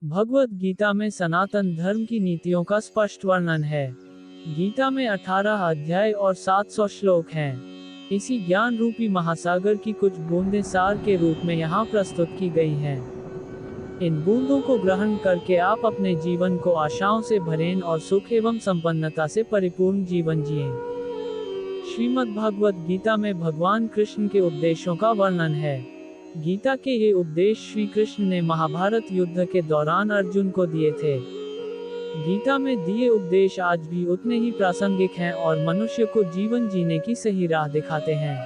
भगवत गीता में सनातन धर्म की नीतियों का स्पष्ट वर्णन है। गीता में 18 अध्याय और 700 श्लोक हैं। इसी ज्ञान रूपी महासागर की कुछ बूंदें सार के रूप में यहाँ प्रस्तुत की गई हैं। इन बूंदों को ग्रहण करके आप अपने जीवन को आशाओं से भरें और सुख एवं संपन्नता से परिपूर्ण जीवन जिएं। श्रीमद् भागवत गीता में भगवान कृष्ण के उपदेशों का वर्णन है। गीता के ये उपदेश श्री कृष्ण ने महाभारत युद्ध के दौरान अर्जुन को दिए थे। गीता में दिए उपदेश आज भी उतने ही प्रासंगिक हैं और मनुष्य को जीवन जीने की सही राह दिखाते हैं।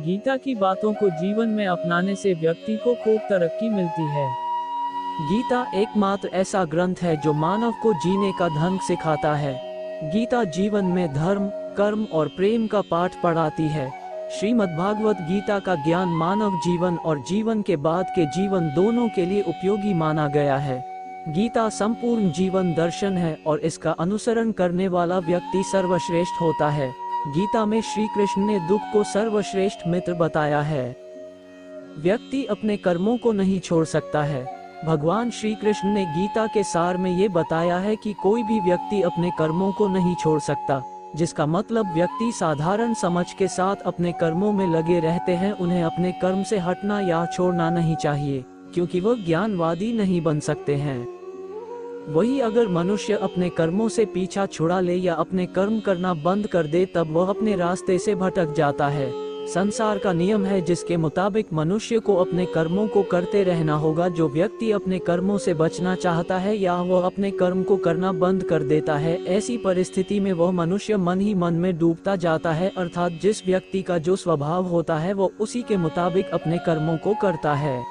गीता की बातों को जीवन में अपनाने से व्यक्ति को खूब तरक्की मिलती है। गीता एकमात्र ऐसा ग्रंथ है जो मानव को जीने का ढंग सिखाता है। गीता जीवन में धर्म, कर्म और प्रेम का पाठ पढ़ाती है। श्रीमद्भागवत गीता का ज्ञान मानव जीवन और जीवन के बाद के जीवन दोनों के लिए उपयोगी माना गया है। गीता संपूर्ण जीवन दर्शन है और इसका अनुसरण करने वाला व्यक्ति सर्वश्रेष्ठ होता है। गीता में श्री कृष्ण ने दुख को सर्वश्रेष्ठ मित्र बताया है। व्यक्ति अपने कर्मों को नहीं छोड़ सकता है। भगवान श्री कृष्ण ने गीता के सार में ये बताया है कि कोई भी व्यक्ति अपने कर्मों को नहीं छोड़ सकता, जिसका मतलब व्यक्ति साधारण समझ के साथ अपने कर्मों में लगे रहते हैं। उन्हें अपने कर्म से हटना या छोड़ना नहीं चाहिए, क्योंकि वह ज्ञानवादी नहीं बन सकते हैं। वही अगर मनुष्य अपने कर्मों से पीछा छुड़ा ले या अपने कर्म करना बंद कर दे, तब वह अपने रास्ते से भटक जाता है। संसार का नियम है जिसके मुताबिक मनुष्य को अपने कर्मों को करते रहना होगा। जो व्यक्ति अपने कर्मों से बचना चाहता है या वह अपने कर्म को करना बंद कर देता है, ऐसी परिस्थिति में वह मनुष्य मन ही मन में डूबता जाता है। अर्थात जिस व्यक्ति का जो स्वभाव होता है वो उसी के मुताबिक अपने कर्मों को करता है।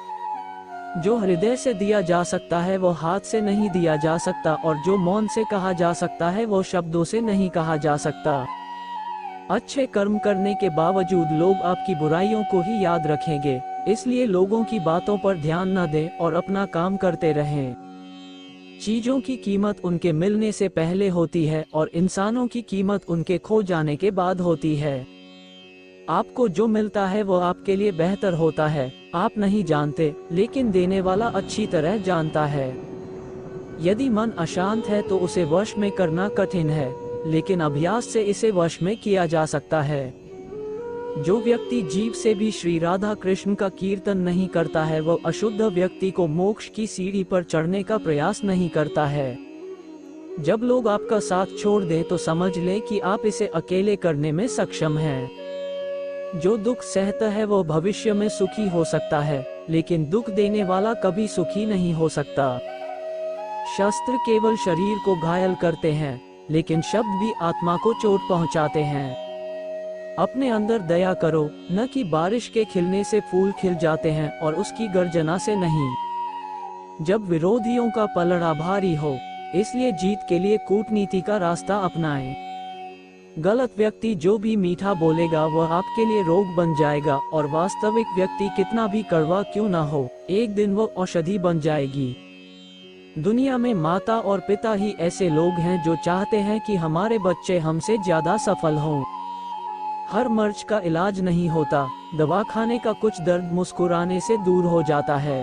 जो हृदय से दिया जा सकता है वो हाथ से नहीं दिया जा सकता, और जो मौन से कहा जा सकता है वो शब्दों से नहीं कहा जा सकता। अच्छे कर्म करने के बावजूद लोग आपकी बुराइयों को ही याद रखेंगे, इसलिए लोगों की बातों पर ध्यान न दें और अपना काम करते रहें। चीजों की कीमत उनके मिलने से पहले होती है और इंसानों की कीमत उनके खो जाने के बाद होती है। आपको जो मिलता है वो आपके लिए बेहतर होता है। आप नहीं जानते, लेकिन देने वाला अच्छी तरह जानता है। यदि मन अशांत है तो उसे वश में करना कठिन है, लेकिन अभ्यास से इसे वश में किया जा सकता है। जो व्यक्ति जीव से भी श्री राधा कृष्ण का कीर्तन नहीं करता है, वह अशुद्ध व्यक्ति को मोक्ष की सीढ़ी पर चढ़ने का प्रयास नहीं करता है। जब लोग आपका साथ छोड़ दें तो समझ लें कि आप इसे अकेले करने में सक्षम हैं। जो दुख सहता है वो भविष्य में सुखी हो सकता है, लेकिन दुख देने वाला कभी सुखी नहीं हो सकता। शस्त्र केवल शरीर को घायल करते हैं, लेकिन शब्द भी आत्मा को चोट पहुंचाते हैं। अपने अंदर दया करो, न कि बारिश के खिलने से फूल खिल जाते हैं और उसकी गर्जना से नहीं। जब विरोधियों का पलड़ा भारी हो, इसलिए जीत के लिए कूटनीति का रास्ता अपनाएं। गलत व्यक्ति जो भी मीठा बोलेगा वह आपके लिए रोग बन जाएगा, और वास्तविक व्यक्ति कितना भी कड़वा क्यों ना हो, एक दिन वह औषधि बन जाएगी। दुनिया में माता और पिता ही ऐसे लोग हैं जो चाहते हैं कि हमारे बच्चे हमसे ज्यादा सफल हों। हर मर्ज का इलाज नहीं होता, दवाखाने का कुछ दर्द मुस्कुराने से दूर हो जाता है।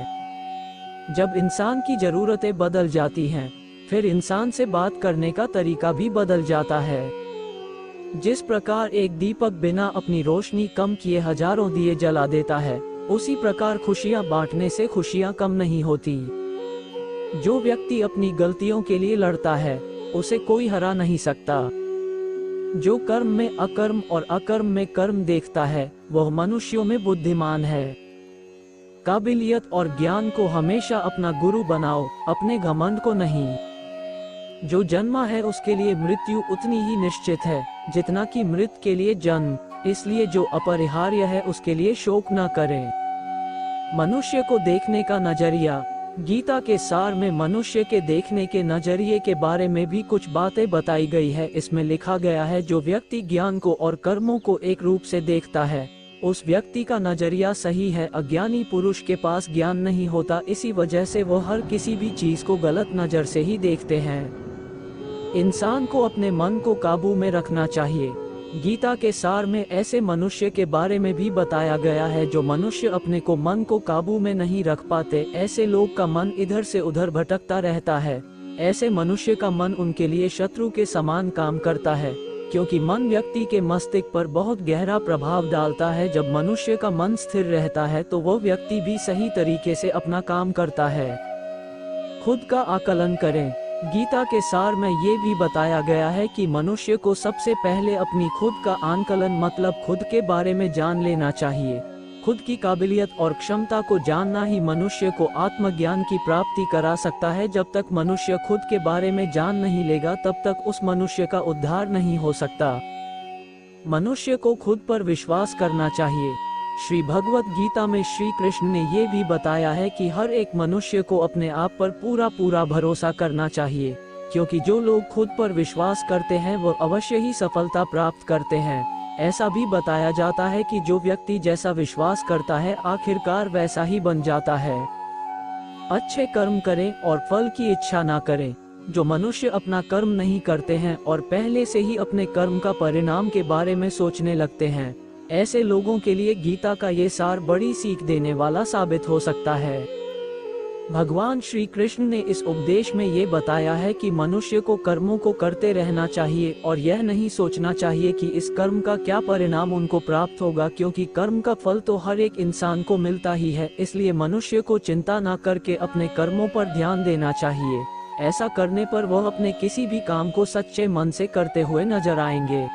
जब इंसान की जरूरतें बदल जाती हैं, फिर इंसान से बात करने का तरीका भी बदल जाता है। जिस प्रकार एक दीपक बिना अपनी रोशनी कम किए हजारों दिए जला देता है, उसी प्रकार खुशियां बांटने से खुशियां कम नहीं होती। जो व्यक्ति अपनी गलतियों के लिए लड़ता है, उसे कोई हरा नहीं सकता। जो कर्म में अकर्म और अकर्म में कर्म देखता है, वह मनुष्यों में बुद्धिमान है। काबिलियत और ज्ञान को हमेशा अपना गुरु बनाओ, अपने घमंड को नहीं। जो जन्मा है उसके लिए मृत्यु उतनी ही निश्चित है जितना कि मृत के लिए जन्म, इसलिए जो अपरिहार्य है उसके लिए शोक न करें। मनुष्य को देखने का नजरिया। गीता के सार में मनुष्य के देखने के नजरिए के बारे में भी कुछ बातें बताई गई है। इसमें लिखा गया है, जो व्यक्ति ज्ञान को और कर्मों को एक रूप से देखता है, उस व्यक्ति का नजरिया सही है। अज्ञानी पुरुष के पास ज्ञान नहीं होता, इसी वजह से वह हर किसी भी चीज को गलत नजर से ही देखते हैं। इंसान को अपने मन को काबू में रखना चाहिए। गीता के सार में ऐसे मनुष्य के बारे में भी बताया गया है जो मनुष्य अपने को मन को काबू में नहीं रख पाते। ऐसे लोग का मन इधर से उधर भटकता रहता है। ऐसे मनुष्य का मन उनके लिए शत्रु के समान काम करता है, क्योंकि मन व्यक्ति के मस्तिष्क पर बहुत गहरा प्रभाव डालता है। जब मनुष्य का मन स्थिर रहता है तो वह व्यक्ति भी सही तरीके से अपना काम करता है। खुद का आकलन करें। गीता के सार में ये भी बताया गया है कि मनुष्य को सबसे पहले अपनी खुद का आकलन मतलब खुद के बारे में जान लेना चाहिए। खुद की काबिलियत और क्षमता को जानना ही मनुष्य को आत्मज्ञान की प्राप्ति करा सकता है। जब तक मनुष्य खुद के बारे में जान नहीं लेगा तब तक उस मनुष्य का उद्धार नहीं हो सकता। मनुष्य को खुद पर विश्वास करना चाहिए। श्री भगवत गीता में श्री कृष्ण ने ये भी बताया है कि हर एक मनुष्य को अपने आप पर पूरा भरोसा करना चाहिए, क्योंकि जो लोग खुद पर विश्वास करते हैं वो अवश्य ही सफलता प्राप्त करते हैं। ऐसा भी बताया जाता है कि जो व्यक्ति जैसा विश्वास करता है आखिरकार वैसा ही बन जाता है। अच्छे कर्म करें और फल की इच्छा ना करें। जो मनुष्य अपना कर्म नहीं करते हैं और पहले से ही अपने कर्म का परिणाम के बारे में सोचने लगते हैं, ऐसे लोगों के लिए गीता का ये सार बड़ी सीख देने वाला साबित हो सकता है। भगवान श्री कृष्ण ने इस उपदेश में ये बताया है कि मनुष्य को कर्मों को करते रहना चाहिए और यह नहीं सोचना चाहिए कि इस कर्म का क्या परिणाम उनको प्राप्त होगा, क्योंकि कर्म का फल तो हर एक इंसान को मिलता ही है। इसलिए मनुष्य को चिंता न करके अपने कर्मों पर ध्यान देना चाहिए। ऐसा करने पर वह अपने किसी भी काम को सच्चे मन से करते हुए नजर आएंगे।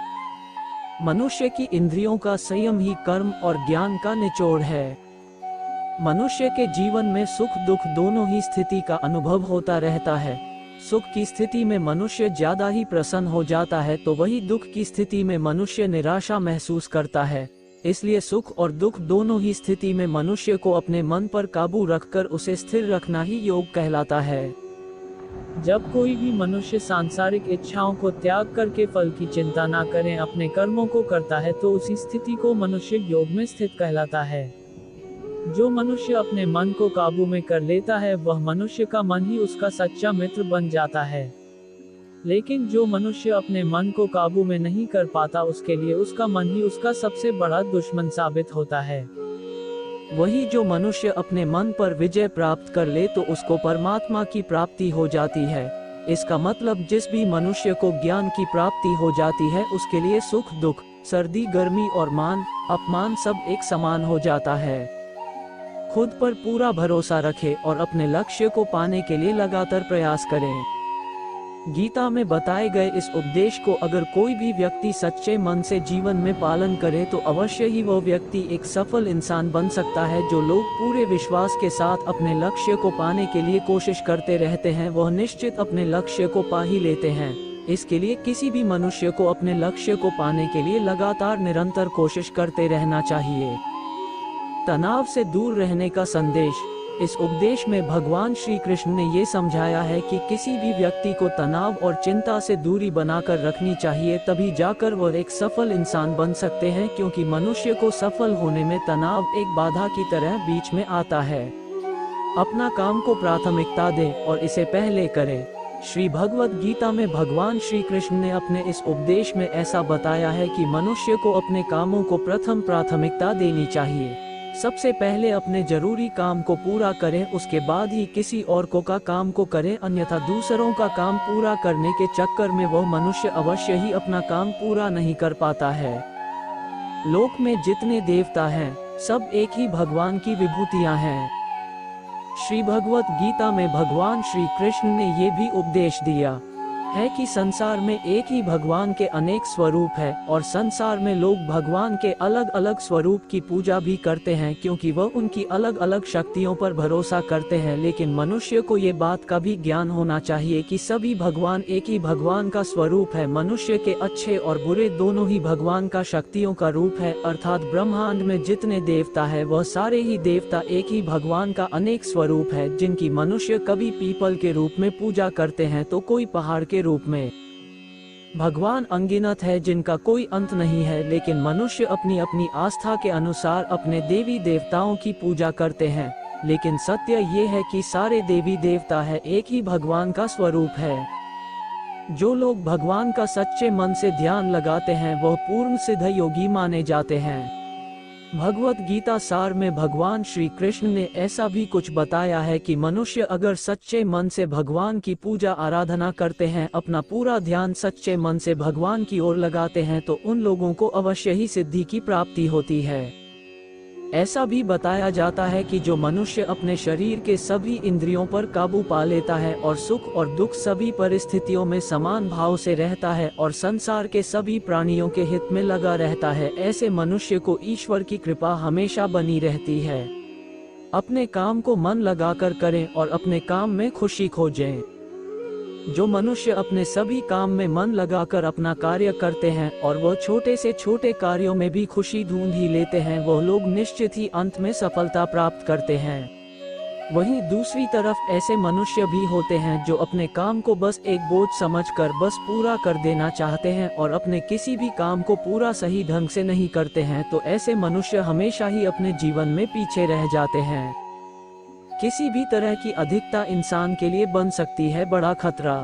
मनुष्य की इंद्रियों का संयम ही कर्म और ज्ञान का निचोड़ है। मनुष्य के जीवन में सुख दुख दोनों ही स्थिति का अनुभव होता रहता है। सुख की स्थिति में मनुष्य ज्यादा ही प्रसन्न हो जाता है तो वही दुख की स्थिति में मनुष्य निराशा महसूस करता है। इसलिए सुख और दुख दोनों ही स्थिति में मनुष्य को अपने मन पर काबू रखकर उसे स्थिर रखना ही योग कहलाता है। जब कोई भी मनुष्य सांसारिक इच्छाओं को त्याग करके फल की चिंता ना करें अपने कर्मों को करता है तो उसी स्थिति को मनुष्य योग में स्थित कहलाता है। जो मनुष्य अपने मन को काबू में कर लेता है वह मनुष्य का मन ही उसका सच्चा मित्र बन जाता है। लेकिन जो मनुष्य अपने मन को काबू में नहीं कर पाता उसके लिए उसका मन ही उसका सबसे बड़ा दुश्मन साबित होता है। वही जो मनुष्य अपने मन पर विजय प्राप्त कर ले तो उसको परमात्मा की प्राप्ति हो जाती है। इसका मतलब जिस भी मनुष्य को ज्ञान की प्राप्ति हो जाती है उसके लिए सुख दुख, सर्दी गर्मी और मान अपमान सब एक समान हो जाता है। खुद पर पूरा भरोसा रखें और अपने लक्ष्य को पाने के लिए लगातार प्रयास करें। गीता में बताए गए इस उपदेश को अगर कोई भी व्यक्ति सच्चे मन से जीवन में पालन करे तो अवश्य ही वो व्यक्ति एक सफल इंसान बन सकता है। जो लोग पूरे विश्वास के साथ अपने लक्ष्य को पाने के लिए कोशिश करते रहते हैं वह निश्चित अपने लक्ष्य को पा ही लेते हैं। इसके लिए किसी भी मनुष्य को अपने लक्ष्य को पाने के लिए लगातार निरंतर कोशिश करते रहना चाहिए। तनाव से दूर रहने का संदेश। इस उपदेश में भगवान श्री कृष्ण ने ये समझाया है कि किसी भी व्यक्ति को तनाव और चिंता से दूरी बनाकर रखनी चाहिए, तभी जाकर वह एक सफल इंसान बन सकते हैं, क्योंकि मनुष्य को सफल होने में तनाव एक बाधा की तरह बीच में आता है। अपना काम को प्राथमिकता दें और इसे पहले करें। श्री भगवत गीता में भगवान श्री कृष्ण ने अपने इस उपदेश में ऐसा बताया है कि मनुष्य को अपने कामों को प्रथम प्राथमिकता देनी चाहिए। सबसे पहले अपने जरूरी काम को पूरा करें, उसके बाद ही किसी और का काम को करें, अन्यथा दूसरों का काम पूरा करने के चक्कर में वह मनुष्य अवश्य ही अपना काम पूरा नहीं कर पाता है। लोक में जितने देवता हैं सब एक ही भगवान की विभूतियां हैं। श्री भगवत गीता में भगवान श्री कृष्ण ने ये भी उपदेश दिया है कि संसार में एक ही भगवान के अनेक स्वरूप है और संसार में लोग भगवान के अलग अलग स्वरूप की पूजा भी करते हैं, क्योंकि वह उनकी अलग अलग शक्तियों पर भरोसा करते हैं। लेकिन मनुष्य को ये बात का भी ज्ञान होना चाहिए कि सभी भगवान एक ही भगवान का स्वरूप है। मनुष्य के अच्छे और बुरे दोनों ही भगवान का शक्तियों का रूप है, अर्थात ब्रह्मांड में जितने देवता है वह सारे ही देवता एक ही भगवान का अनेक स्वरूप है, जिनकी मनुष्य कभी पीपल के रूप में पूजा करते हैं तो कोई पहाड़ के रूप में। भगवान अनगिनत है जिनका कोई अंत नहीं है, लेकिन मनुष्य अपनी अपनी आस्था के अनुसार अपने देवी देवताओं की पूजा करते हैं। लेकिन सत्य ये है कि सारे देवी देवता है एक ही भगवान का स्वरूप है। जो लोग भगवान का सच्चे मन से ध्यान लगाते हैं वह पूर्ण सिद्ध योगी माने जाते हैं। भगवत गीता सार में भगवान श्री कृष्ण ने ऐसा भी कुछ बताया है कि मनुष्य अगर सच्चे मन से भगवान की पूजा आराधना करते हैं, अपना पूरा ध्यान सच्चे मन से भगवान की ओर लगाते हैं, तो उन लोगों को अवश्य ही सिद्धि की प्राप्ति होती है। ऐसा भी बताया जाता है कि जो मनुष्य अपने शरीर के सभी इंद्रियों पर काबू पा लेता है और सुख और दुख सभी परिस्थितियों में समान भाव से रहता है और संसार के सभी प्राणियों के हित में लगा रहता है, ऐसे मनुष्य को ईश्वर की कृपा हमेशा बनी रहती है। अपने काम को मन लगाकर करें और अपने काम में खुशी खोजें। जो मनुष्य अपने सभी काम में मन लगाकर अपना कार्य करते हैं और वह छोटे से छोटे कार्यों में भी खुशी ढूंढ ही लेते हैं, वह लोग निश्चित ही अंत में सफलता प्राप्त करते हैं। वहीं दूसरी तरफ ऐसे मनुष्य भी होते हैं जो अपने काम को बस एक बोझ समझकर बस पूरा कर देना चाहते हैं और अपने किसी भी काम को पूरा सही ढंग से नहीं करते हैं, तो ऐसे मनुष्य हमेशा ही अपने जीवन में पीछे रह जाते हैं। किसी भी तरह की अधिकता इंसान के लिए बन सकती है बड़ा खतरा।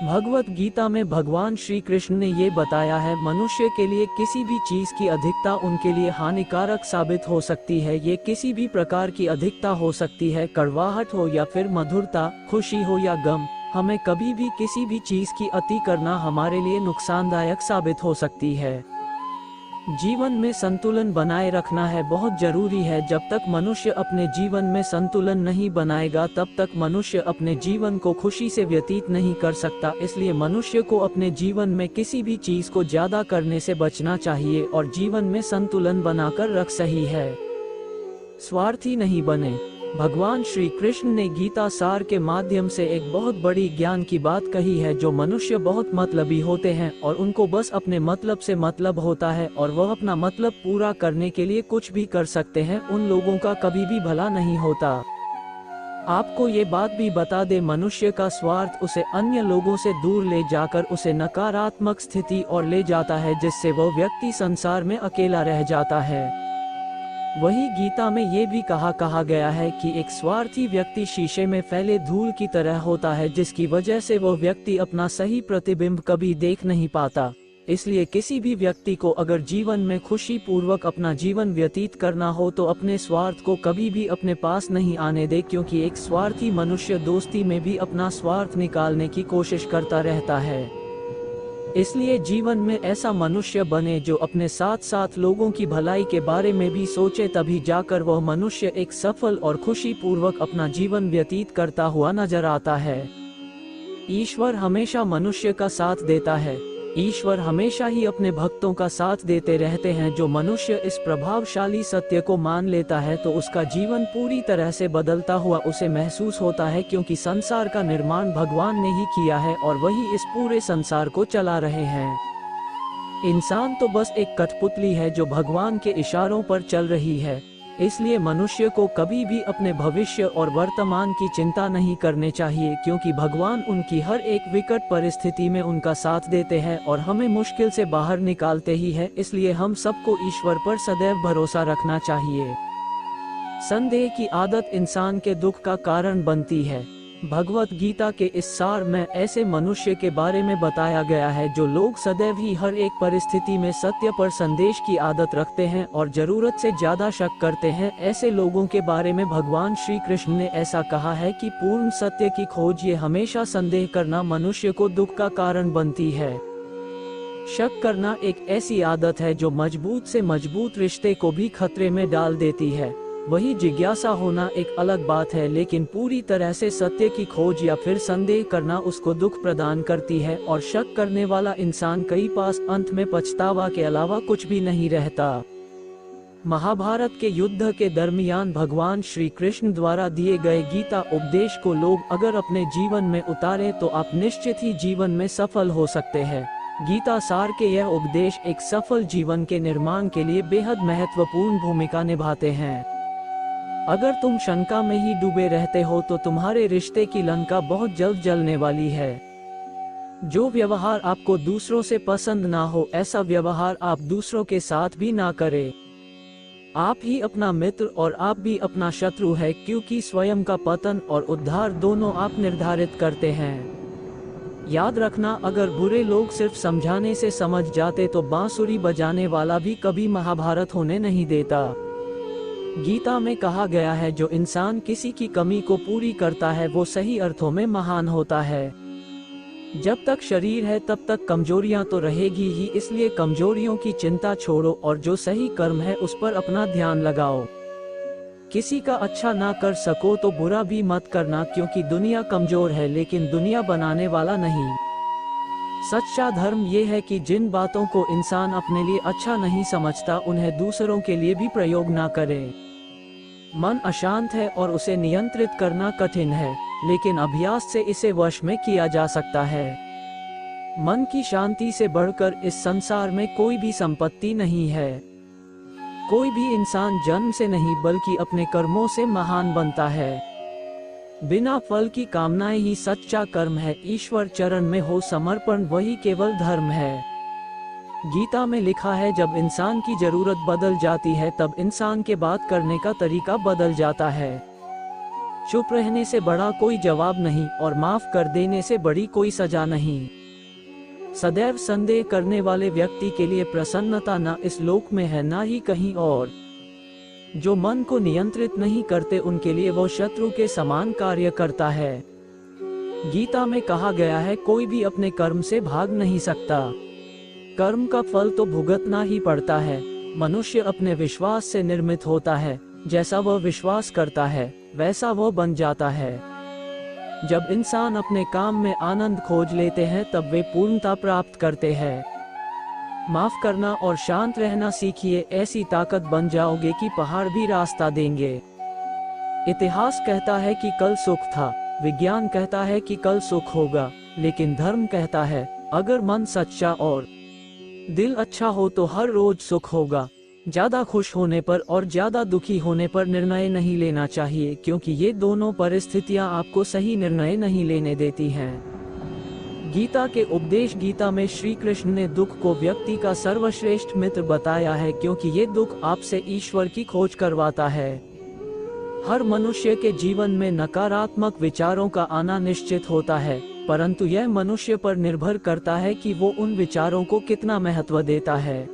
भगवत गीता में भगवान श्री कृष्ण ने ये बताया है, मनुष्य के लिए किसी भी चीज की अधिकता उनके लिए हानिकारक साबित हो सकती है। ये किसी भी प्रकार की अधिकता हो सकती है, कड़वाहट हो या फिर मधुरता, खुशी हो या गम। हमें कभी भी किसी भी चीज की अति करना हमारे लिए नुकसानदायक साबित हो सकती है। जीवन में संतुलन बनाए रखना है बहुत जरूरी है। जब तक मनुष्य अपने जीवन में संतुलन नहीं बनाएगा तब तक मनुष्य अपने जीवन को खुशी से व्यतीत नहीं कर सकता। इसलिए मनुष्य को अपने जीवन में किसी भी चीज को ज्यादा करने से बचना चाहिए और जीवन में संतुलन बनाकर रख सही है। स्वार्थी नहीं बने। भगवान श्री कृष्ण ने गीता सार के माध्यम से एक बहुत बड़ी ज्ञान की बात कही है। जो मनुष्य बहुत मतलबी होते हैं और उनको बस अपने मतलब से मतलब होता है और वह अपना मतलब पूरा करने के लिए कुछ भी कर सकते हैं, उन लोगों का कभी भी भला नहीं होता। आपको ये बात भी बता दे, मनुष्य का स्वार्थ उसे अन्य लोगों से दूर ले जाकर उसे नकारात्मक स्थिति और ले जाता है, जिससे वह व्यक्ति संसार में अकेला रह जाता है। वही गीता में ये भी कहा गया है कि एक स्वार्थी व्यक्ति शीशे में फैले धूल की तरह होता है, जिसकी वजह से वह व्यक्ति अपना सही प्रतिबिंब कभी देख नहीं पाता। इसलिए किसी भी व्यक्ति को अगर जीवन में खुशी पूर्वक अपना जीवन व्यतीत करना हो तो अपने स्वार्थ को कभी भी अपने पास नहीं आने दे, क्योंकि एक स्वार्थी मनुष्य दोस्ती में भी अपना स्वार्थ निकालने की कोशिश करता रहता है। इसलिए जीवन में ऐसा मनुष्य बने जो अपने साथ साथ लोगों की भलाई के बारे में भी सोचे, तभी जाकर वह मनुष्य एक सफल और खुशी पूर्वक अपना जीवन व्यतीत करता हुआ नजर आता है। ईश्वर हमेशा मनुष्य का साथ देता है। ईश्वर हमेशा ही अपने भक्तों का साथ देते रहते हैं। जो मनुष्य इस प्रभावशाली सत्य को मान लेता है तो उसका जीवन पूरी तरह से बदलता हुआ उसे महसूस होता है, क्योंकि संसार का निर्माण भगवान ने ही किया है और वही इस पूरे संसार को चला रहे हैं। इंसान तो बस एक कठपुतली है जो भगवान के इशारों पर चल रही है। इसलिए मनुष्य को कभी भी अपने भविष्य और वर्तमान की चिंता नहीं करनी चाहिए, क्योंकि भगवान उनकी हर एक विकट परिस्थिति में उनका साथ देते हैं और हमें मुश्किल से बाहर निकालते ही है। इसलिए हम सबको ईश्वर पर सदैव भरोसा रखना चाहिए। संदेह की आदत इंसान के दुख का कारण बनती है। भगवत गीता के इस सार में ऐसे मनुष्य के बारे में बताया गया है जो लोग सदैव ही हर एक परिस्थिति में सत्य पर संदेश की आदत रखते हैं और जरूरत से ज्यादा शक करते हैं। ऐसे लोगों के बारे में भगवान श्री कृष्ण ने ऐसा कहा है कि पूर्ण सत्य की खोज ये हमेशा संदेह करना मनुष्य को दुख का कारण बनती है। शक करना एक ऐसी आदत है जो मजबूत से मजबूत रिश्ते को भी खतरे में डाल देती है। वही जिज्ञासा होना एक अलग बात है, लेकिन पूरी तरह से सत्य की खोज या फिर संदेह करना उसको दुख प्रदान करती है और शक करने वाला इंसान कई पास अंत में पछतावा के अलावा कुछ भी नहीं रहता। महाभारत के युद्ध के दरमियान भगवान श्री कृष्ण द्वारा दिए गए गीता उपदेश को लोग अगर अपने जीवन में उतारे तो आप निश्चित ही जीवन में सफल हो सकते हैं। गीता सार के यह उपदेश एक सफल जीवन के निर्माण के लिए बेहद महत्वपूर्ण भूमिका निभाते हैं। अगर तुम शंका में ही डूबे रहते हो तो तुम्हारे रिश्ते की लंका बहुत जल्द जलने वाली है। जो व्यवहार आपको दूसरों से पसंद ना हो, ऐसा व्यवहार आप दूसरों के साथ भी ना करें। आप ही अपना मित्र और आप भी अपना शत्रु है, क्योंकि स्वयं का पतन और उद्धार दोनों आप निर्धारित करते हैं। याद रखना, अगर बुरे लोग सिर्फ समझाने से समझ जाते तो बांसुरी बजाने वाला भी कभी महाभारत होने नहीं देता। गीता में कहा गया है, जो इंसान किसी की कमी को पूरी करता है वो सही अर्थों में महान होता है। जब तक शरीर है तब तक कमजोरियां तो रहेगी ही, इसलिए कमजोरियों की चिंता छोड़ो और जो सही कर्म है उस पर अपना ध्यान लगाओ। किसी का अच्छा ना कर सको तो बुरा भी मत करना, क्योंकि दुनिया कमजोर है लेकिन दुनिया बनाने वाला नहीं। सच्चा धर्म ये है कि जिन बातों को इंसान अपने लिए अच्छा नहीं समझता उन्हें दूसरों के लिए भी प्रयोग ना करे। मन अशांत है और उसे नियंत्रित करना कठिन है, लेकिन अभ्यास से इसे वश में किया जा सकता है। मन की शांति से बढ़कर इस संसार में कोई भी संपत्ति नहीं है। कोई भी इंसान जन्म से नहीं बल्कि अपने कर्मों से महान बनता है। बिना फल की कामनाएं ही सच्चा कर्म है। ईश्वर चरण में हो समर्पण वही केवल धर्म है। गीता में लिखा है, जब इंसान की जरूरत बदल जाती है तब इंसान के बात करने का तरीका बदल जाता है। चुप रहने से बड़ा कोई जवाब नहीं और माफ कर देने से बड़ी कोई सजा नहीं। सदैव संदेह करने वाले व्यक्ति के लिए प्रसन्नता न इस लोक में है न ही कहीं और। जो मन को नियंत्रित नहीं करते उनके लिए वो शत्रु के समान कार्य करता है। गीता में कहा गया है, कोई भी अपने कर्म से भाग नहीं सकता। कर्म का फल तो भुगतना ही पड़ता है। मनुष्य अपने विश्वास से निर्मित होता है। जैसा वह विश्वास करता है वैसा वह बन जाता है। जब इंसान अपने काम में आनंद खोज लेते हैं तब वे पूर्णता प्राप्त करते हैं। माफ करना और शांत रहना सीखिए, ऐसी ताकत बन जाओगे कि पहाड़ भी रास्ता देंगे। इतिहास कहता है कि कल सुख था, विज्ञान कहता है कि कल सुख होगा, लेकिन धर्म कहता है अगर मन सच्चा और दिल अच्छा हो तो हर रोज सुख होगा। ज्यादा खुश होने पर और ज्यादा दुखी होने पर निर्णय नहीं लेना चाहिए, क्योंकि ये दोनों परिस्थितियां आपको सही निर्णय नहीं लेने देती हैं। गीता के उपदेश। गीता में श्री कृष्ण ने दुख को व्यक्ति का सर्वश्रेष्ठ मित्र बताया है, क्योंकि ये दुख आपसे ईश्वर की खोज करवाता है। हर मनुष्य के जीवन में नकारात्मक विचारों का आना निश्चित होता है, परंतु यह मनुष्य पर निर्भर करता है कि वो उन विचारों को कितना महत्व देता है।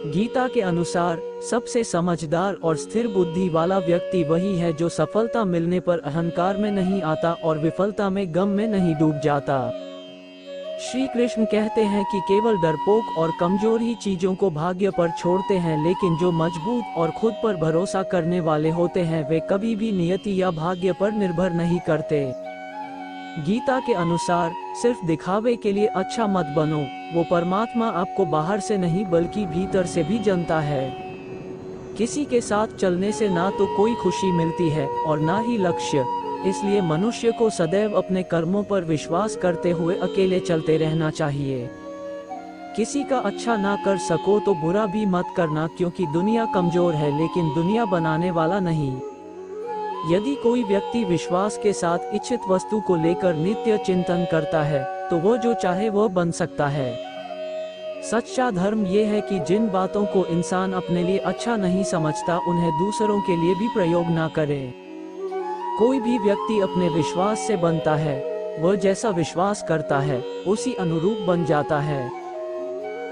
गीता के अनुसार सबसे समझदार और स्थिर बुद्धि वाला व्यक्ति वही है जो सफलता मिलने पर अहंकार में नहीं आता और विफलता में गम में नहीं डूब जाता। श्री कृष्ण कहते हैं कि केवल डरपोक और कमजोर ही चीजों को भाग्य पर छोड़ते हैं, लेकिन जो मजबूत और खुद पर भरोसा करने वाले होते हैं वे कभी भी नियति या भाग्य पर निर्भर नहीं करते। गीता के अनुसार सिर्फ दिखावे के लिए अच्छा मत बनो। वो परमात्मा आपको बाहर से नहीं बल्कि भीतर से भी जानता है। किसी के साथ चलने से ना तो कोई खुशी मिलती है और ना ही लक्ष्य, इसलिए मनुष्य को सदैव अपने कर्मों पर विश्वास करते हुए अकेले चलते रहना चाहिए। किसी का अच्छा ना कर सको तो बुरा भी मत करना, क्योंकि दुनिया कमजोर है लेकिन दुनिया बनाने वाला नहीं। यदि कोई व्यक्ति विश्वास के साथ इच्छित वस्तु को लेकर नित्य चिंतन करता है तो वो जो चाहे वो बन सकता है। सच्चा धर्म ये है कि जिन बातों को इंसान अपने लिए अच्छा नहीं समझता उन्हें दूसरों के लिए भी प्रयोग ना करे। कोई भी व्यक्ति अपने विश्वास से बनता है, वह जैसा विश्वास करता है उसी अनुरूप बन जाता है।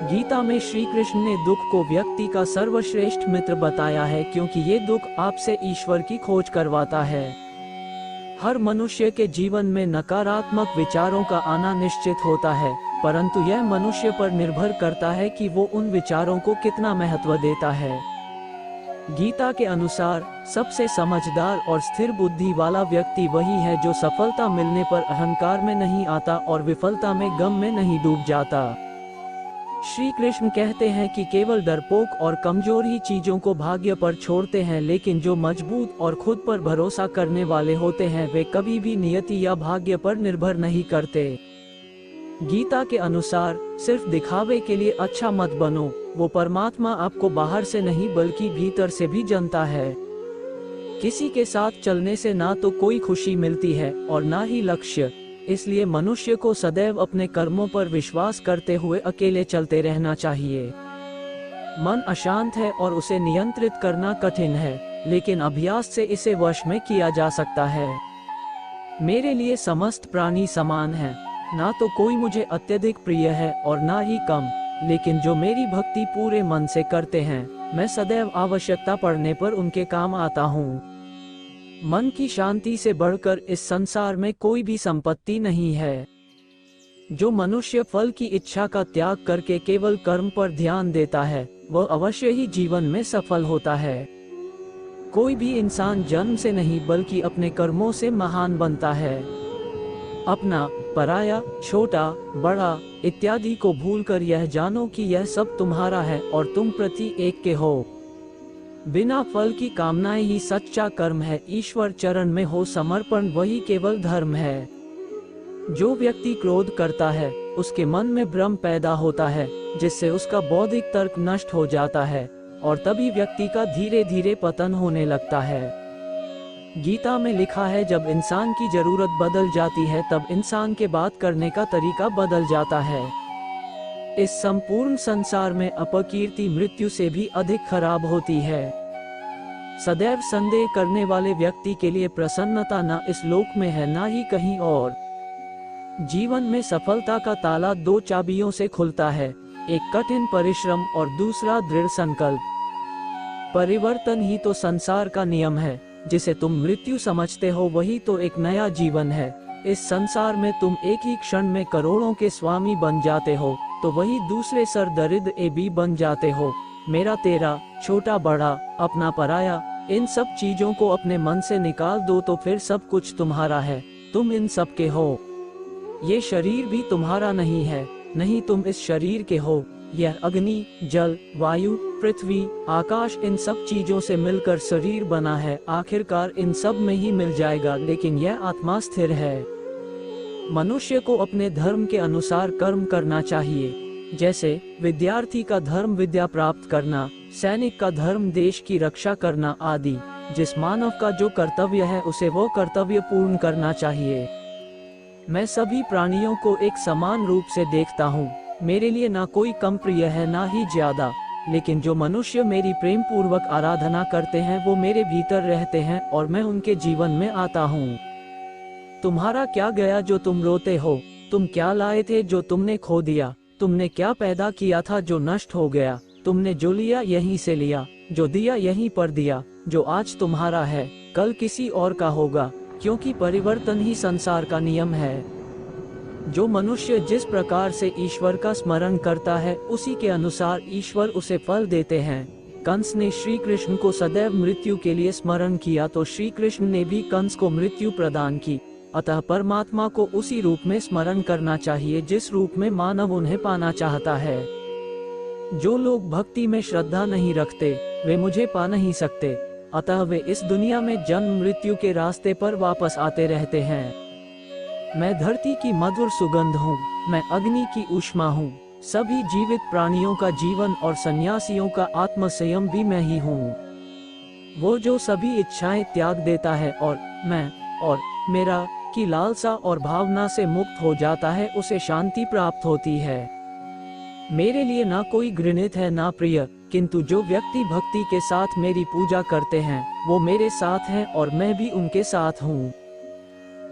गीता में श्री कृष्ण ने दुख को व्यक्ति का सर्वश्रेष्ठ मित्र बताया है, क्योंकि ये दुख आपसे ईश्वर की खोज करवाता है। हर मनुष्य के जीवन में नकारात्मक विचारों का आना निश्चित होता है, परंतु यह मनुष्य पर निर्भर करता है कि वो उन विचारों को कितना महत्व देता है। गीता के अनुसार सबसे समझदार और स्थिर बुद्धि वाला व्यक्ति वही है जो सफलता मिलने पर अहंकार में नहीं आता और विफलता में गम में नहीं डूब जाता। श्री कृष्ण कहते हैं कि केवल डरपोक और कमजोर ही चीजों को भाग्य पर छोड़ते हैं, लेकिन जो मजबूत और खुद पर भरोसा करने वाले होते हैं वे कभी भी नियति या भाग्य पर निर्भर नहीं करते। गीता के अनुसार सिर्फ दिखावे के लिए अच्छा मत बनो। वो परमात्मा आपको बाहर से नहीं बल्कि भीतर से भी जानता है। किसी के साथ चलने से ना तो कोई खुशी मिलती है और ना ही लक्ष्य, इसलिए मनुष्य को सदैव अपने कर्मों पर विश्वास करते हुए अकेले चलते रहना चाहिए। मन अशांत है और उसे नियंत्रित करना कठिन है, लेकिन अभ्यास से इसे वश में किया जा सकता है। मेरे लिए समस्त प्राणी समान हैं। ना तो कोई मुझे अत्यधिक प्रिय है और ना ही कम, लेकिन जो मेरी भक्ति पूरे मन से करते हैं, मैं सदैव आवश्यकता पड़ने पर उनके काम आता हूँ। मन की शांति से बढ़कर इस संसार में कोई भी संपत्ति नहीं है। जो मनुष्य फल की इच्छा का त्याग करके केवल कर्म पर ध्यान देता है, वह अवश्य ही जीवन में सफल होता है। कोई भी इंसान जन्म से नहीं बल्कि अपने कर्मों से महान बनता है। अपना, पराया, छोटा, बड़ा इत्यादि को भूलकर यह जानो कि यह सब तुम्हारा है और तुम प्रति एक के हो। बिना फल की कामनाएं ही सच्चा कर्म है। ईश्वर चरण में हो समर्पण वही केवल धर्म है। जो व्यक्ति क्रोध करता है, उसके मन में भ्रम पैदा होता है, जिससे उसका बौद्धिक तर्क नष्ट हो जाता है और तभी व्यक्ति का धीरे धीरे पतन होने लगता है। गीता में लिखा है, जब इंसान की जरूरत बदल जाती है तब इंसान के बात करने का तरीका बदल जाता है। इस संपूर्ण संसार में अपकीर्ति मृत्यु से भी अधिक खराब होती है। सदैव संदेह करने वाले व्यक्ति के लिए प्रसन्नता न इस लोक में है न ही कहीं और। जीवन में सफलता का ताला दो चाबियों से खुलता है, एक कठिन परिश्रम और दूसरा दृढ़ संकल्प। परिवर्तन ही तो संसार का नियम है। जिसे तुम मृत्यु समझते हो वही तो एक नया जीवन है। इस संसार में तुम एक ही क्षण में करोड़ों के स्वामी बन जाते हो, तो वही दूसरे सर दरिद्र भी बन जाते हो। मेरा तेरा, छोटा बड़ा, अपना पराया, इन सब चीजों को अपने मन से निकाल दो तो फिर सब कुछ तुम्हारा है। तुम इन सब के हो। ये शरीर भी तुम्हारा नहीं है, नहीं तुम इस शरीर के हो। यह अग्नि, जल, वायु, पृथ्वी, आकाश इन सब चीजों से मिलकर शरीर बना है। आखिरकार इन सब में ही मिल जाएगा, लेकिन यह आत्मा स्थिर है। मनुष्य को अपने धर्म के अनुसार कर्म करना चाहिए। जैसे विद्यार्थी का धर्म विद्या प्राप्त करना, सैनिक का धर्म देश की रक्षा करना आदि। जिस मानव का जो कर्तव्य है उसे वो कर्तव्य पूर्ण करना चाहिए। मैं सभी प्राणियों को एक समान रूप से देखता हूँ। मेरे लिए ना कोई कम प्रिय है ना ही ज्यादा, लेकिन जो मनुष्य मेरी प्रेम पूर्वक आराधना करते हैं वो मेरे भीतर रहते हैं और मैं उनके जीवन में आता हूँ। तुम्हारा क्या गया जो तुम रोते हो? तुम क्या लाए थे जो तुमने खो दिया? तुमने क्या पैदा किया था जो नष्ट हो गया? तुमने जो लिया यहीं से लिया, जो दिया यहीं पर दिया। जो आज तुम्हारा है कल किसी और का होगा, क्योंकि परिवर्तन ही संसार का नियम है। जो मनुष्य जिस प्रकार से ईश्वर का स्मरण करता है उसी के अनुसार ईश्वर उसे फल देते हैं। कंस ने श्री कृष्ण को सदैव मृत्यु के लिए स्मरण किया तो श्री कृष्ण ने भी कंस को मृत्यु प्रदान की। अतः परमात्मा को उसी रूप में स्मरण करना चाहिए जिस रूप में मानव उन्हें पाना चाहता है। जो लोग भक्ति में श्रद्धा नहीं रखते वे मुझे पा नहीं सकते, अतः वे इस दुनिया में जन्म मृत्यु के रास्ते पर वापस आते रहते हैं। मैं धरती की मधुर सुगंध हूँ, मैं अग्नि की ऊष्मा हूँ, सभी जीवित प्राणियों का जीवन और सन्यासियों का आत्म संयम भी मैं ही हूँ। वो जो सभी इच्छाएं त्याग देता है और मैं और मेरा की लालसा और भावना से मुक्त हो जाता है उसे शांति प्राप्त होती है। मेरे लिए ना कोई घृणित है ना प्रिय, किंतु जो व्यक्ति भक्ति के साथ मेरी पूजा करते हैं वो मेरे साथ हैं और मैं भी उनके साथ हूँ।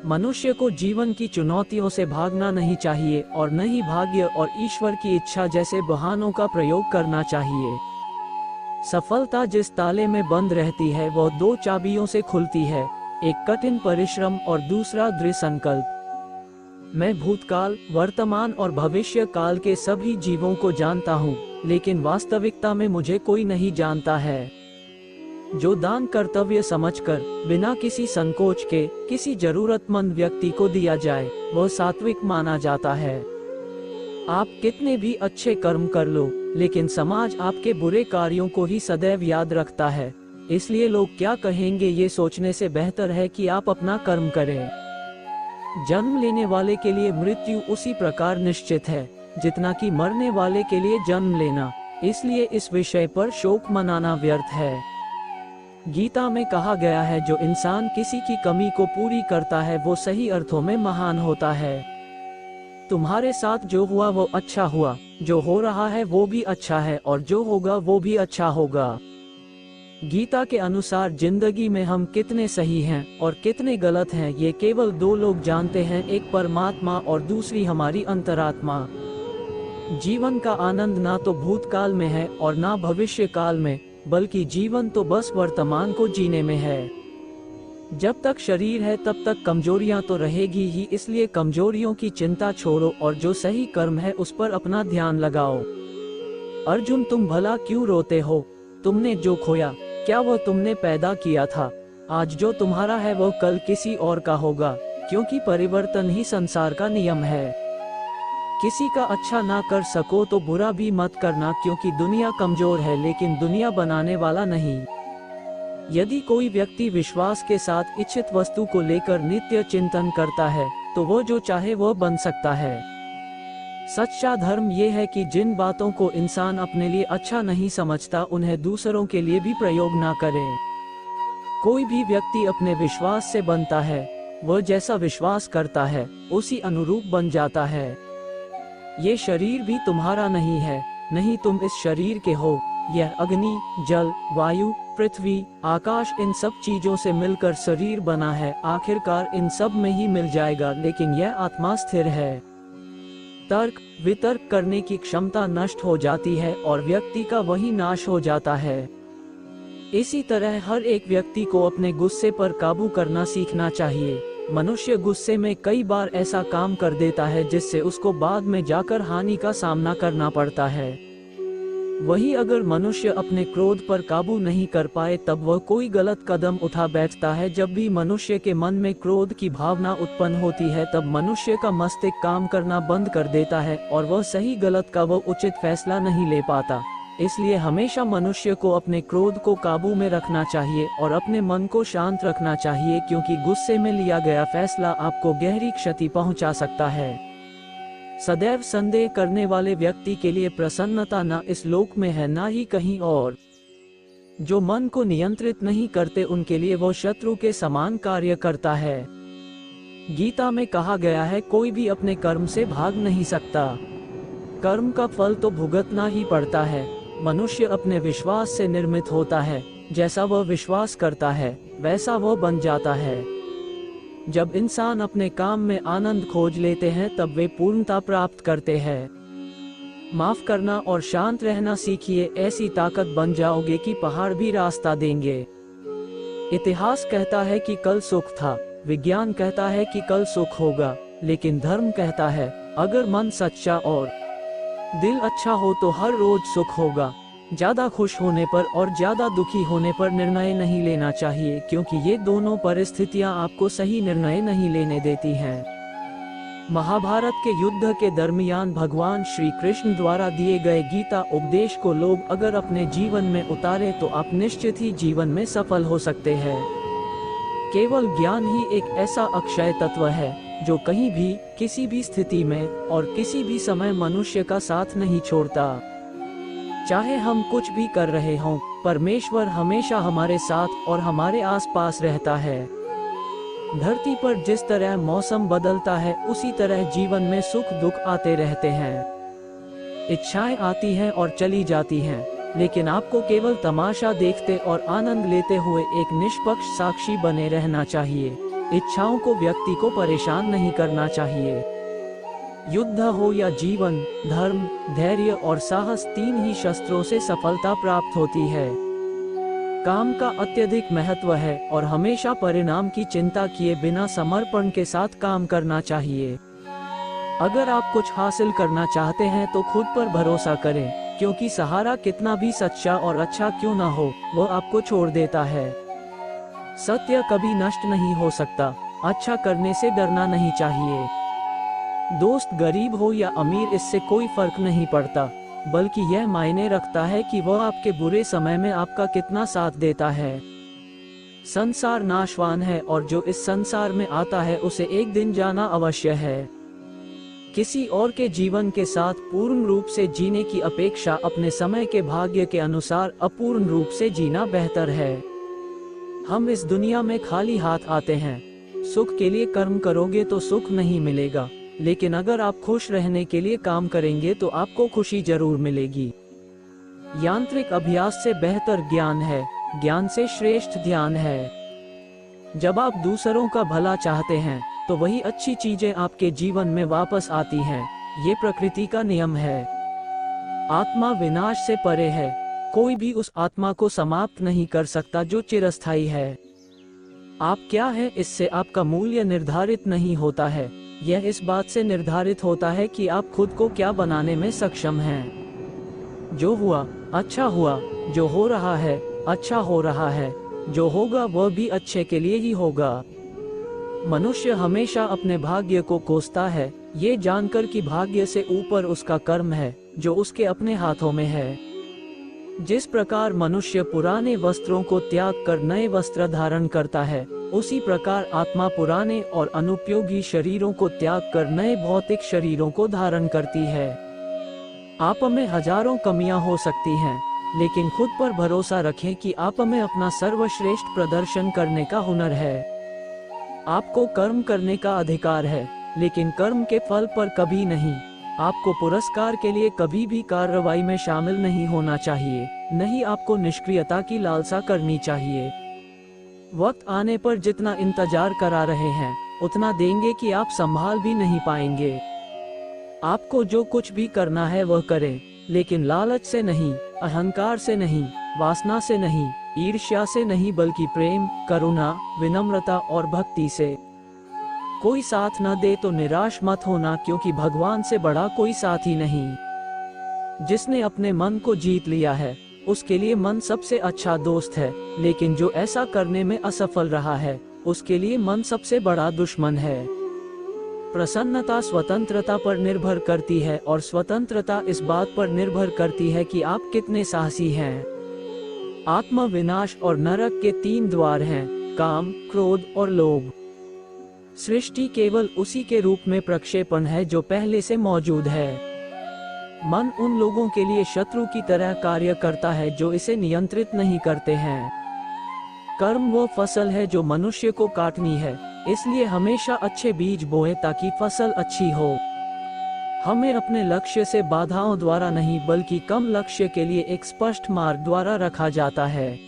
मनुष्य को जीवन की चुनौतियों से भागना नहीं चाहिए और न ही भाग्य और ईश्वर की इच्छा जैसे बहानों का प्रयोग करना चाहिए। सफलता जिस ताले में बंद रहती है वह दो चाबियों से खुलती है, एक कठिन परिश्रम और दूसरा दृढ़ संकल्प। मैं भूतकाल, वर्तमान और भविष्य काल के सभी जीवों को जानता हूँ, लेकिन वास्तविकता में मुझे कोई नहीं जानता है। जो दान कर्तव्य समझकर बिना किसी संकोच के किसी जरूरतमंद व्यक्ति को दिया जाए वह सात्विक माना जाता है। आप कितने भी अच्छे कर्म कर लो, लेकिन समाज आपके बुरे कार्यों को ही सदैव याद रखता है। इसलिए लोग क्या कहेंगे ये सोचने से बेहतर है कि आप अपना कर्म करें। जन्म लेने वाले के लिए मृत्यु उसी प्रकार निश्चित है जितना कि मरने वाले के लिए जन्म लेना, इसलिए इस विषय पर शोक मनाना व्यर्थ है। गीता में कहा गया है, जो इंसान किसी की कमी को पूरी करता है वो सही अर्थों में महान होता है। तुम्हारे साथ जो हुआ वो अच्छा हुआ, जो हो रहा है वो भी अच्छा है और जो होगा वो भी अच्छा होगा। गीता के अनुसार जिंदगी में हम कितने सही हैं और कितने गलत हैं ये केवल दो लोग जानते हैं, एक परमात्मा और दूसरी हमारी अंतरात्मा। जीवन का आनंद ना तो भूतकाल में है और ना भविष्य काल में, बल्कि जीवन तो बस वर्तमान को जीने में है। जब तक शरीर है तब तक कमजोरियां तो रहेगी ही, इसलिए कमजोरियों की चिंता छोड़ो और जो सही कर्म है उस पर अपना ध्यान लगाओ। अर्जुन, तुम भला क्यों रोते हो? तुमने जो खोया क्या वह तुमने पैदा किया था? आज जो तुम्हारा है वह कल किसी और का होगा, क्योंकि परिवर्तन ही संसार का नियम है। किसी का अच्छा ना कर सको तो बुरा भी मत करना, क्योंकि दुनिया कमजोर है लेकिन दुनिया बनाने वाला नहीं। यदि कोई व्यक्ति विश्वास के साथ इच्छित वस्तु को लेकर नित्य चिंतन करता है तो वो जो चाहे वह बन सकता है। सच्चा धर्म ये है कि जिन बातों को इंसान अपने लिए अच्छा नहीं समझता उन्हें दूसरों के लिए भी प्रयोग ना करे। कोई भी व्यक्ति अपने विश्वास से बनता है, वह जैसा विश्वास करता है उसी अनुरूप बन जाता है। ये शरीर भी तुम्हारा नहीं है, नहीं तुम इस शरीर के हो। यह अग्नि, जल, वायु, पृथ्वी, आकाश इन सब चीजों से मिलकर शरीर बना है। आखिरकार इन सब में ही मिल जाएगा, लेकिन यह आत्मा स्थिर है। तर्क वितर्क करने की क्षमता नष्ट हो जाती है और व्यक्ति का वही नाश हो जाता है। इसी तरह हर एक व्यक्ति को अपने गुस्से पर काबू करना सीखना चाहिए। मनुष्य गुस्से में कई बार ऐसा काम कर देता है जिससे उसको बाद में जाकर हानि का सामना करना पड़ता है। वही अगर मनुष्य अपने क्रोध पर काबू नहीं कर पाए तब वह कोई गलत कदम उठा बैठता है। जब भी मनुष्य के मन में क्रोध की भावना उत्पन्न होती है तब मनुष्य का मस्तिष्क काम करना बंद कर देता है और वह सही गलत का वह उचित फैसला नहीं ले पाता। इसलिए हमेशा मनुष्य को अपने क्रोध को काबू में रखना चाहिए और अपने मन को शांत रखना चाहिए, क्योंकि गुस्से में लिया गया फैसला आपको गहरी क्षति पहुंचा सकता है। सदैव संदेह करने वाले व्यक्ति के लिए प्रसन्नता न इस लोक में है न ही कहीं और। जो मन को नियंत्रित नहीं करते उनके लिए वो शत्रु के समान कार्य करता है। गीता में कहा गया है, कोई भी अपने कर्म से भाग नहीं सकता। कर्म का फल तो भुगतना ही पड़ता है। मनुष्य अपने विश्वास से निर्मित होता है, जैसा वह विश्वास करता है वैसा वह बन जाता है। जब इंसान अपने काम में आनंद खोज लेते हैं तब वे पूर्णता प्राप्त करते हैं। माफ करना और शांत रहना सीखिए, ऐसी ताकत बन जाओगे कि पहाड़ भी रास्ता देंगे। इतिहास कहता है कि कल सुख था, विज्ञान कहता है कि कल सुख होगा, लेकिन धर्म कहता है अगर मन सच्चा और दिल अच्छा हो तो हर रोज सुख होगा। ज्यादा खुश होने पर और ज्यादा दुखी होने पर निर्णय नहीं लेना चाहिए, क्योंकि ये दोनों परिस्थितियां आपको सही निर्णय नहीं लेने देती हैं। महाभारत के युद्ध के दरमियान भगवान श्री कृष्ण द्वारा दिए गए गीता उपदेश को लोग अगर अपने जीवन में उतारे तो आप निश्चित ही जीवन में सफल हो सकते हैं। केवल ज्ञान ही एक ऐसा अक्षय तत्व है जो कहीं भी, किसी भी स्थिति में और किसी भी समय मनुष्य का साथ नहीं छोड़ता। चाहे हम कुछ भी कर रहे हों, परमेश्वर हमेशा हमारे साथ और हमारे आसपास रहता है। धरती पर जिस तरह मौसम बदलता है उसी तरह जीवन में सुख दुख आते रहते हैं। इच्छाएं आती हैं और चली जाती हैं, लेकिन आपको केवल तमाशा देखते और आनंद लेते हुए एक निष्पक्ष साक्षी बने रहना चाहिए। इच्छाओं को व्यक्ति को परेशान नहीं करना चाहिए। युद्ध हो या जीवन, धर्म, धैर्य और साहस, तीन ही शस्त्रों से सफलता प्राप्त होती है। काम का अत्यधिक महत्व है और हमेशा परिणाम की चिंता किए बिना समर्पण के साथ काम करना चाहिए। अगर आप कुछ हासिल करना चाहते हैं तो खुद पर भरोसा करें, क्योंकि सहारा कितना भी सच्चा और अच्छा क्यों ना हो, वह आपको छोड़ देता है। सत्य कभी नष्ट नहीं हो सकता। अच्छा करने से डरना नहीं चाहिए। दोस्त गरीब हो या अमीर इससे कोई फर्क नहीं पड़ता, बल्कि यह मायने रखता है कि वह आपके बुरे समय में आपका कितना साथ देता है। संसार नाशवान है और जो इस संसार में आता है उसे एक दिन जाना अवश्य है। किसी और के जीवन के साथ पूर्ण रूप से जीने की अपेक्षा अपने समय के भाग्य के अनुसार अपूर्ण रूप से जीना बेहतर है। हम इस दुनिया में खाली हाथ आते हैं। सुख के लिए कर्म करोगे तो सुख नहीं मिलेगा, लेकिन अगर आप खुश रहने के लिए काम करेंगे तो आपको खुशी जरूर मिलेगी। यांत्रिक अभ्यास से बेहतर ज्ञान है। ज्ञान से श्रेष्ठ ध्यान है। जब आप दूसरों का भला चाहते हैं तो वही अच्छी चीजें आपके जीवन में वापस आती हैं। ये प्रकृति का नियम है। आत्मा विनाश से परे है। कोई भी उस आत्मा को समाप्त नहीं कर सकता जो चिरस्थायी है। आप क्या है इससे आपका मूल्य निर्धारित नहीं होता है। यह इस बात से निर्धारित होता है कि आप खुद को क्या बनाने में सक्षम हैं। जो हुआ अच्छा हुआ, जो हो रहा है अच्छा हो रहा है, जो होगा वह भी अच्छे के लिए ही होगा। मनुष्य हमेशा अपने भाग्य को कोसता है, ये जानकर कि भाग्य से ऊपर उसका कर्म है जो उसके अपने हाथों में है। जिस प्रकार मनुष्य पुराने वस्त्रों को त्याग कर नए वस्त्र धारण करता है, उसी प्रकार आत्मा पुराने और अनुपयोगी शरीरों को त्याग कर नए भौतिक शरीरों को धारण करती है। आप में हजारों कमियां हो सकती हैं, लेकिन खुद पर भरोसा रखें कि आप में अपना सर्वश्रेष्ठ प्रदर्शन करने का हुनर है। आपको कर्म करने का अधिकार है, लेकिन कर्म के फल पर कभी नहीं। आपको पुरस्कार के लिए कभी भी कार्रवाई में शामिल नहीं होना चाहिए, नहीं आपको निष्क्रियता की लालसा करनी चाहिए। वक्त आने पर जितना इंतजार करा रहे हैं, उतना देंगे कि आप संभाल भी नहीं पाएंगे। आपको जो कुछ भी करना है वह करें, लेकिन लालच से नहीं, अहंकार से नहीं, वासना से नहीं, ईर्ष्या से नहीं, बल्कि प्रेम, करुणा, विनम्रता और भक्ति से। कोई साथ न दे तो निराश मत होना, क्योंकि भगवान से बड़ा कोई साथी नहीं। जिसने अपने मन को जीत लिया है, उसके लिए मन सबसे अच्छा दोस्त है, लेकिन जो ऐसा करने में असफल रहा है, उसके लिए मन सबसे बड़ा दुश्मन है। प्रसन्नता स्वतंत्रता पर निर्भर करती है और स्वतंत्रता इस बात पर निर्भर करती है कि आप कितने साहसी हैं। आत्म विनाश और नरक के 3 द्वार हैं, काम, क्रोध और लोभ। सृष्टि केवल उसी के रूप में प्रक्षेपण है जो पहले से मौजूद है। मन उन लोगों के लिए शत्रु की तरह कार्य करता है जो इसे नियंत्रित नहीं करते हैं। कर्म वो फसल है जो मनुष्य को काटनी है, इसलिए हमेशा अच्छे बीज बोएं ताकि फसल अच्छी हो। हमें अपने लक्ष्य से बाधाओं द्वारा नहीं, बल्कि कम लक्ष्य के लिए एक स्पष्ट मार्ग द्वारा रखा जाता है।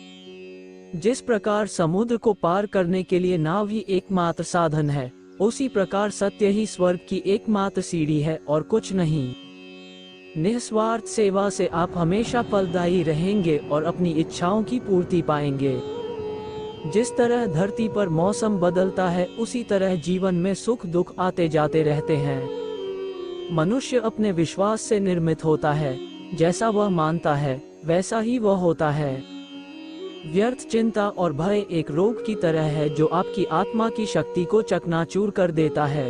जिस प्रकार समुद्र को पार करने के लिए नाव ही एकमात्र साधन है, उसी प्रकार सत्य ही स्वर्ग की एकमात्र सीढ़ी है और कुछ नहीं। निस्वार्थ सेवा से आप हमेशा फलदायी रहेंगे और अपनी इच्छाओं की पूर्ति पाएंगे। जिस तरह धरती पर मौसम बदलता है, उसी तरह जीवन में सुख दुख आते जाते रहते हैं। मनुष्य अपने विश्वास से निर्मित होता है, जैसा वह मानता है वैसा ही वह होता है। व्यर्थ चिंता और भय एक रोग की तरह है जो आपकी आत्मा की शक्ति को चकनाचूर कर देता है।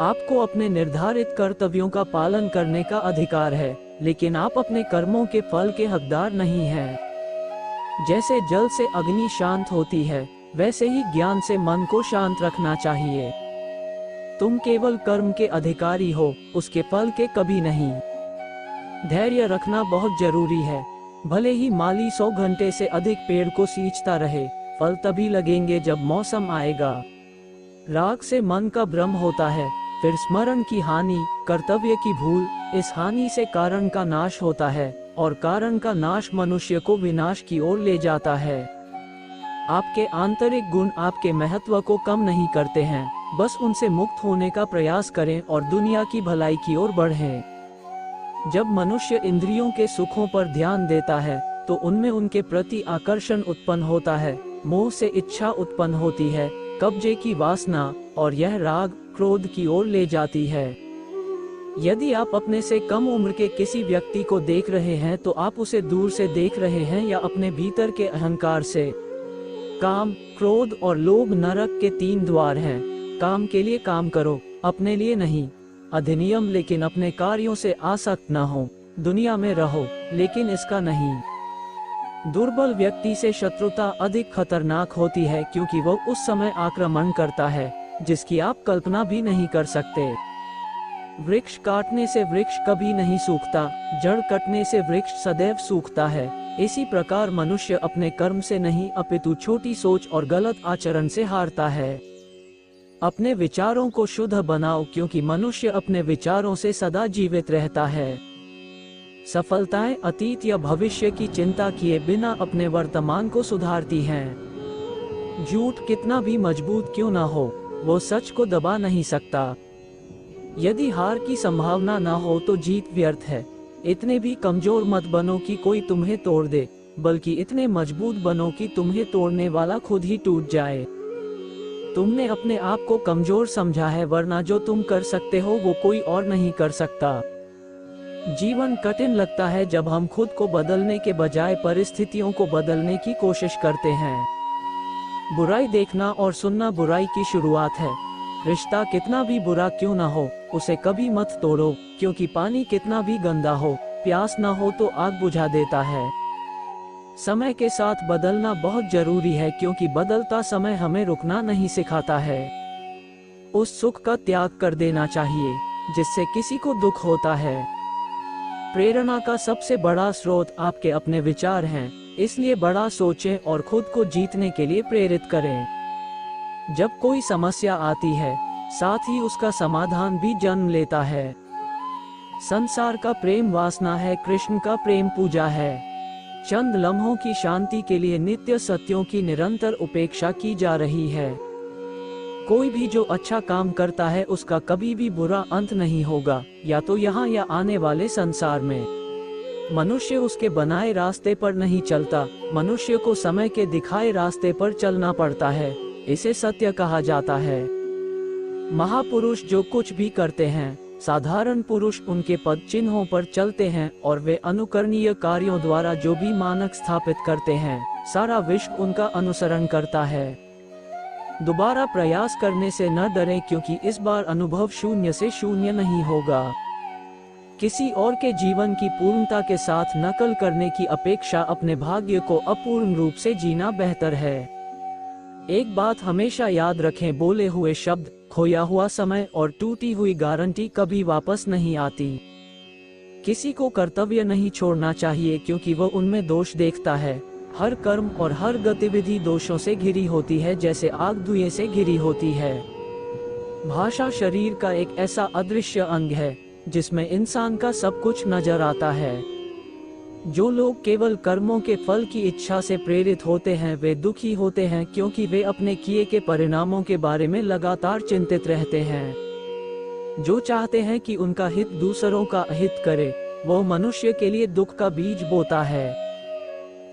आपको अपने निर्धारित कर्तव्यों का पालन करने का अधिकार है, लेकिन आप अपने कर्मों के फल के हकदार नहीं हैं। जैसे जल से अग्नि शांत होती है, वैसे ही ज्ञान से मन को शांत रखना चाहिए। तुम केवल कर्म के अधिकारी हो, उसके फल के कभी नहीं। धैर्य रखना बहुत जरूरी है। भले ही माली 100 घंटे से अधिक पेड़ को सींचता रहे, फल तभी लगेंगे जब मौसम आएगा। राग से मन का भ्रम होता है, फिर स्मरण की हानि, कर्तव्य की भूल, इस हानि से कारण का नाश होता है और कारण का नाश मनुष्य को विनाश की ओर ले जाता है। आपके आंतरिक गुण आपके महत्व को कम नहीं करते हैं, बस उनसे मुक्त होने का प्रयास करें और दुनिया की भलाई की ओर बढ़ें। जब मनुष्य इंद्रियों के सुखों पर ध्यान देता है, तो उनमें उनके प्रति आकर्षण उत्पन्न होता है, मोह से इच्छा उत्पन्न होती है, कब्जे की वासना, और यह राग क्रोध की ओर ले जाती है। यदि आप अपने से कम उम्र के किसी व्यक्ति को देख रहे हैं, तो आप उसे दूर से देख रहे हैं या अपने भीतर के अहंकार से। काम, क्रोध और लोभ नरक के 3 द्वार हैं। काम के लिए काम करो, अपने लिए नहीं। अधिनियम, लेकिन अपने कार्यों से आसक्त न हो। दुनिया में रहो, लेकिन इसका नहीं। दुर्बल व्यक्ति से शत्रुता अधिक खतरनाक होती है, क्योंकि वह उस समय आक्रमण करता है जिसकी आप कल्पना भी नहीं कर सकते। वृक्ष काटने से वृक्ष कभी नहीं सूखता, जड़ कटने से वृक्ष सदैव सूखता है। इसी प्रकार मनुष्य अपने कर्म से नहीं, अपितु छोटी सोच और गलत आचरण से हारता है। अपने विचारों को शुद्ध बनाओ, क्योंकि मनुष्य अपने विचारों से सदा जीवित रहता है। सफलताएं अतीत या भविष्य की चिंता किए बिना अपने वर्तमान को सुधारती हैं। झूठ कितना भी मजबूत क्यों ना हो, वो सच को दबा नहीं सकता। यदि हार की संभावना ना हो तो जीत व्यर्थ है। इतने भी कमजोर मत बनो कि कोई तुम्हें तोड़ दे, बल्कि इतने मजबूत बनो कि तुम्हें तोड़ने वाला खुद ही टूट जाए। तुमने अपने आप को कमजोर समझा है, वरना जो तुम कर सकते हो वो कोई और नहीं कर सकता। जीवन कठिन लगता है जब हम खुद को बदलने के बजाय परिस्थितियों को बदलने की कोशिश करते हैं। बुराई देखना और सुनना बुराई की शुरुआत है। रिश्ता कितना भी बुरा क्यों ना हो, उसे कभी मत तोड़ो, क्योंकि पानी कितना भी गंदा हो, प्यास ना हो तो आग बुझा देता है। समय के साथ बदलना बहुत जरूरी है, क्योंकि बदलता समय हमें रुकना नहीं सिखाता है। उस सुख का त्याग कर देना चाहिए जिससे किसी को दुख होता है। प्रेरणा का सबसे बड़ा स्रोत आपके अपने विचार हैं, इसलिए बड़ा सोचें और खुद को जीतने के लिए प्रेरित करें। जब कोई समस्या आती है, साथ ही उसका समाधान भी जन्म लेता है। संसार का प्रेम वासना है, कृष्ण का प्रेम पूजा है। चंद लम्हों की शांति के लिए नित्य सत्यों की निरंतर उपेक्षा की जा रही है। कोई भी जो अच्छा काम करता है उसका कभी भी बुरा अंत नहीं होगा, या तो यहाँ या आने वाले संसार में। मनुष्य उसके बनाए रास्ते पर नहीं चलता, मनुष्य को समय के दिखाए रास्ते पर चलना पड़ता है, इसे सत्य कहा जाता है। महापुरुष जो कुछ भी करते हैं, साधारण पुरुष उनके पद चिन्हों पर चलते हैं, और वे अनुकरणीय कार्यों द्वारा जो भी मानक स्थापित करते हैं, सारा विश्व उनका अनुसरण करता है। दोबारा प्रयास करने से न डरें, क्योंकि इस बार अनुभव शून्य से शून्य नहीं होगा। किसी और के जीवन की पूर्णता के साथ नकल करने की अपेक्षा अपने भाग्य को अपूर्ण रूप से जीना बेहतर है। एक बात हमेशा याद रखें, बोले हुए शब्द, खोया हुआ समय और टूटी हुई गारंटी कभी वापस नहीं आती। किसी को कर्तव्य नहीं छोड़ना चाहिए, क्योंकि वह उनमें दोष देखता है। हर कर्म और हर गतिविधि दोषों से घिरी होती है, जैसे आग धुएं से घिरी होती है। भाषा शरीर का एक ऐसा अदृश्य अंग है जिसमें इंसान का सब कुछ नजर आता है। जो लोग केवल कर्मों के फल की इच्छा से प्रेरित होते हैं वे दुखी होते हैं, क्योंकि वे अपने किए के परिणामों के बारे में लगातार चिंतित रहते हैं। जो चाहते हैं कि उनका हित दूसरों का अहित करे, वो मनुष्य के लिए दुख का बीज बोता है।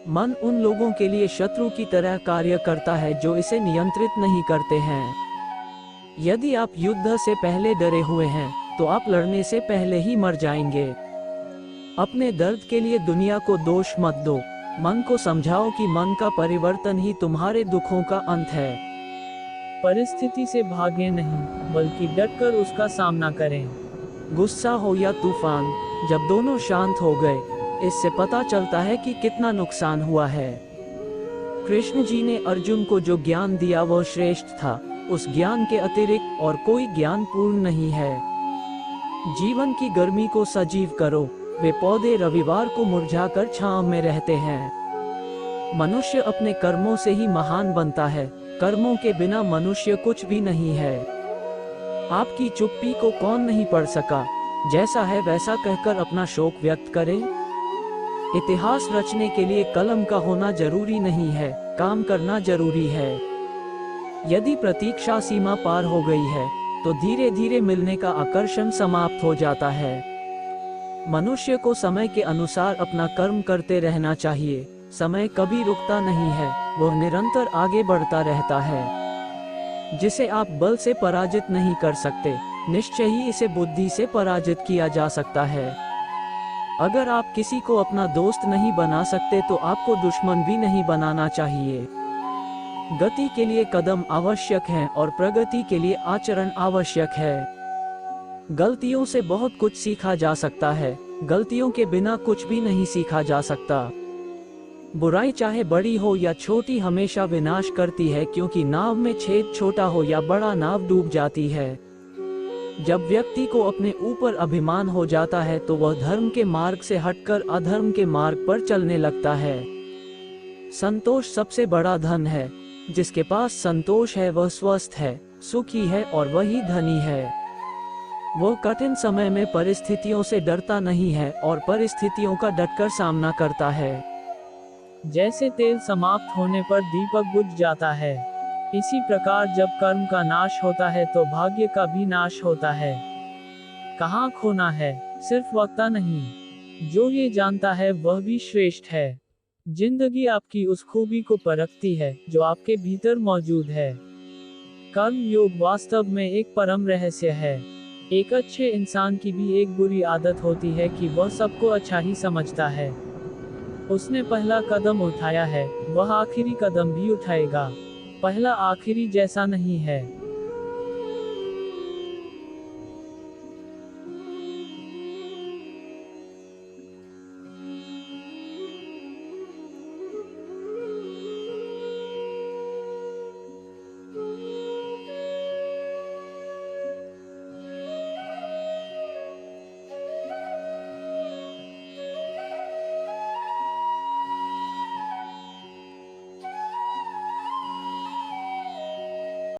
मन उन लोगों के लिए शत्रु की तरह कार्य करता है जो इसे नियंत्रित नहीं करते हैं। यदि आप युद्ध से पहले डरे हुए हैं तो आप लड़ने से पहले ही मर जाएंगे। अपने दर्द के लिए दुनिया को दोष मत दो, मन को समझाओ कि मन का परिवर्तन ही तुम्हारे दुखों का अंत है। परिस्थिति से भागे नहीं, बल्कि डटकर उसका सामना करें। गुस्सा हो या तूफान, जब दोनों शांत हो गए, इससे पता चलता है कि कितना नुकसान हुआ है। कृष्ण जी ने अर्जुन को जो ज्ञान दिया वह श्रेष्ठ था। उस ज्ञान के अतिरिक्त और कोई ज्ञान पूर्ण नहीं है। जीवन की गर्मी को सजीव करो। वे पौधे रविवार को मुरझाकर छांव में रहते हैं। मनुष्य अपने कर्मों से ही महान बनता है। कर्मों के बिना मनुष्य कुछ भी नहीं है। आपकी चुप्पी को कौन नहीं पढ़ सका? जैसा है वैसा कहकर अपना शोक व्यक्त करें। इतिहास रचने के लिए कलम का होना जरूरी नहीं है, काम करना जरूरी है। यदि प्रतीक्षा सीमा पार हो गई है तो धीरे धीरे मिलने का आकर्षण समाप्त हो जाता है। मनुष्य को समय के अनुसार अपना कर्म करते रहना चाहिए। समय कभी रुकता नहीं है, वह निरंतर आगे बढ़ता रहता है। जिसे आप बल से पराजित नहीं कर सकते, निश्चय ही इसे बुद्धि से पराजित किया जा सकता है। अगर आप किसी को अपना दोस्त नहीं बना सकते तो आपको दुश्मन भी नहीं बनाना चाहिए। गति के लिए कदम आवश्यक हैं और प्रगति के लिए आचरण आवश्यक है। गलतियों से बहुत कुछ सीखा जा सकता है, गलतियों के बिना कुछ भी नहीं सीखा जा सकता। बुराई चाहे बड़ी हो या छोटी हमेशा विनाश करती है, क्योंकि नाव में छेद छोटा हो या बड़ा नाव डूब जाती है। जब व्यक्ति को अपने ऊपर अभिमान हो जाता है तो वह धर्म के मार्ग से हटकर अधर्म के मार्ग पर चलने लगता है। संतोष सबसे बड़ा धन है। जिसके पास संतोष है वह स्वस्थ है, सुखी है और वही धनी है। वो कठिन समय में परिस्थितियों से डरता नहीं है और परिस्थितियों का डटकर सामना करता है। जैसे तेल समाप्त होने पर दीपक बुझ जाता है, इसी प्रकार जब कर्म का नाश होता है तो भाग्य का भी नाश होता है। कहाँ खोना है? सिर्फ वक्ता नहीं, जो ये जानता है वह भी श्रेष्ठ है। जिंदगी आपकी उस खूबी को परखती है जो आपके भीतर मौजूद है। कर्म योग वास्तव में एक परम रहस्य है। एक अच्छे इंसान की भी एक बुरी आदत होती है कि वह सबको अच्छा ही समझता है। उसने पहला कदम उठाया है, वह आखिरी कदम भी उठाएगा। पहला आखिरी जैसा नहीं है।